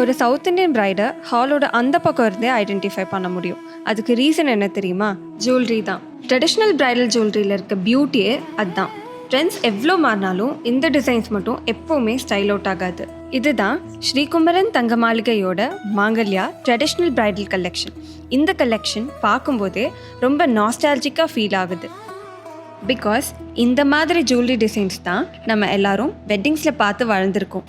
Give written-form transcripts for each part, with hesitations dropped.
ஒரு south Indian பிரைடை ஹாலோட அந்த பக்கம் இருந்தே ஐடென்டிஃபை பண்ண முடியும். அதுக்கு ரீசன் என்ன தெரியுமா? ஜுவல்லரி தான். ட்ரெடிஷ்னல் பிரைடல் ஜுவல்லரியில் இருக்க பியூட்டியே அதுதான். ட்ரெண்ட்ஸ் எவ்வளோ மாறினாலும் இந்த டிசைன்ஸ் மட்டும் எப்போவுமே ஸ்டைல் அவுட் ஆகாது. இதுதான் ஸ்ரீகுமரன் தங்க மாளிகையோட மாங்கல்யா ட்ரெடிஷ்னல் பிரைடல் கலெக்ஷன். இந்த கலெக்ஷன் பார்க்கும்போதே ரொம்ப நாஸ்டாலஜிக்காக ஃபீல் ஆகுது. பிகாஸ் இந்த மாதிரி ஜுவல்லரி டிசைன்ஸ் தான் நம்ம எல்லாரும் வெட்டிங்ஸில் பார்த்து வளர்ந்துருக்கோம்.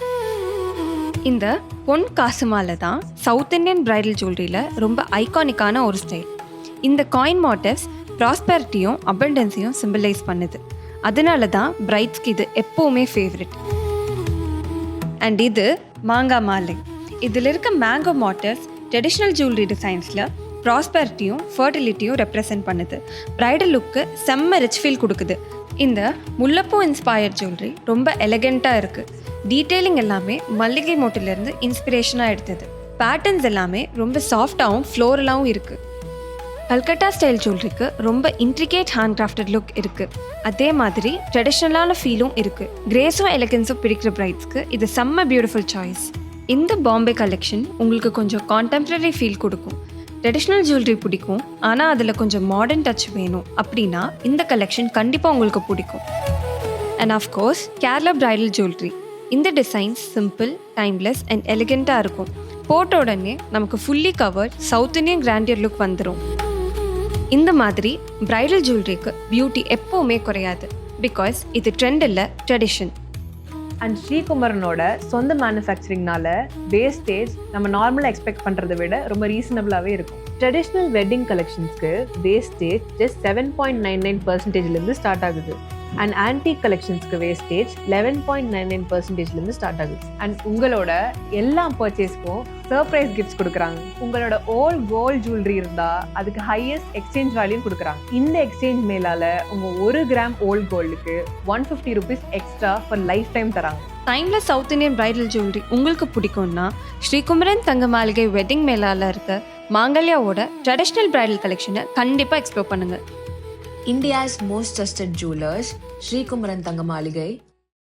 இந்த பொன் காசு மாலை தான் சவுத் இண்டியன் பிரைடல் ஜுவல்லரியில் ரொம்ப ஐகானிக்கான ஒரு ஸ்டைல். இந்த காயின் மோட்டிவ்ஸ் ப்ராஸ்பெரிட்டியும் அபண்டன்ஸையும் சிம்பிளைஸ் பண்ணுது. அதனால தான் பிரைட்ஸ்க்கு இது எப்போவுமே ஃபேவரட். அண்ட் இது மாங்காய் மாலை. இதில் இருக்க மேங்கோ மோட்டிவ்ஸ் ட்ரெடிஷ்னல் ஜுவல்லரி டிசைன்ஸில் ப்ராஸ்பெரிட்டியும் ஃபர்டிலிட்டியும் ரெப்ரசன்ட் பண்ணுது. பிரைடல் லுக்கு செம்ம ரிச் ஃபீல் கொடுக்குது. இந்த முல்லைப்பூ இன்ஸ்பயர்ட் ஜுவல்லரி ரொம்ப எலகெண்ட்டாக இருக்குது. டீட்டெயிலிங் எல்லாமே மல்லிகை மோட்டிலேருந்து இன்ஸ்பிரேஷனாக எடுத்தது. பேட்டர்ன்ஸ் எல்லாமே ரொம்ப சாஃப்டாகவும் ஃப்ளோரலாகவும் இருக்குது. கல்கட்டா ஸ்டைல் ஜுவல்லரிக்கு ரொம்ப இன்ட்ரிகேட் ஹேண்ட் கிராஃப்டட் லுக் இருக்குது. அதே மாதிரி ட்ரெடிஷ்னலான ஃபீலும் இருக்குது. கிரேஸும் எலகன்ஸும் பிடிக்கிற பிரைட்ஸ்க்கு இது செம்ம பியூட்டிஃபுல் சாய்ஸ். இந்த பாம்பே கலெக்ஷன் உங்களுக்கு கொஞ்சம் கான்டெம்ப்ரரி ஃபீல் கொடுக்கும். ட்ரெடிஷ்னல் ஜுவல்லரி பிடிக்கும், ஆனால் அதில் கொஞ்சம் மாடர்ன் டச் வேணும் அப்படின்னா இந்த கலெக்ஷன் கண்டிப்பாக உங்களுக்கு பிடிக்கும். And of course Kerala bridal jewellery. இந்த டிசைன்ஸ் சிம்பிள், டைம்லெஸ் அண்ட் எலிகெண்ட்டாக இருக்கும். போட்ட உடனே நமக்கு fully covert south Indian grandeur look வந்துடும். இந்த மாதிரி பிரைடல் ஜுவல்லரிக்கு பியூட்டி எப்போவுமே குறையாது. பிகாஸ் இது ட்ரெண்ட் இல்லை, ட்ரெடிஷன். அண்ட் ஸ்ரீகுமரனோட சொந்த மேனுஃபேக்சரிங்னால வேஸ்டேஜ் நம்ம நார்மலாக எக்ஸ்பெக்ட் பண்ணுறதை விட ரொம்ப ரீசனபிளாகவே இருக்கும். ட்ரெடிஷ்னல் வெட்டிங் கலெக்ஷன்ஸ்க்கு வேஸ்டேஜ் ஜஸ்ட் 7.99%லேருந்து ஸ்டார்ட் ஆகுது. அண்ட் ஆன்டிக் கலெக்ஷன்ஸ்க்கு வேஸ்டேஜ் 11.99%லேருந்து ஸ்டார்ட் ஆகுது. அண்ட் உங்களோட எல்லா பர்ச்சேஸ்க்கும் சர்ப்ரைஸ் கிஃப்ட்ஸ் கொடுக்குறாங்க. உங்களோட ஓல்ட் கோல்ட் ஜுவல்லரி இருந்தால் அதுக்கு ஹையஸ்ட் எக்ஸ்சேஞ்ச் வேல்யூ கொடுக்குறாங்க. இந்த எக்ஸ்சேஞ்ச் மேலால் உங்கள் 1 கிராம் ஓல்ட் கோல்டுக்கு 150 rupees extra for lifetime தராங்க. டைமில் சவுத் இண்டியன் பிரைடல் ஜுவல்லரி உங்களுக்கு பிடிக்கும்னா ஸ்ரீகுமரன் தங்க மாளிகை வெட்டிங் மேலால் இருக்க மாங்கல்யாவோட ட்ரெடிஷ்னல் பிரைடல் கலெக்ஷனை கண்டிப்பாக எக்ஸ்ப்ளோர் பண்ணுங்கள். India's most trusted jewelers, Sri Kumaran Tanga Maligai,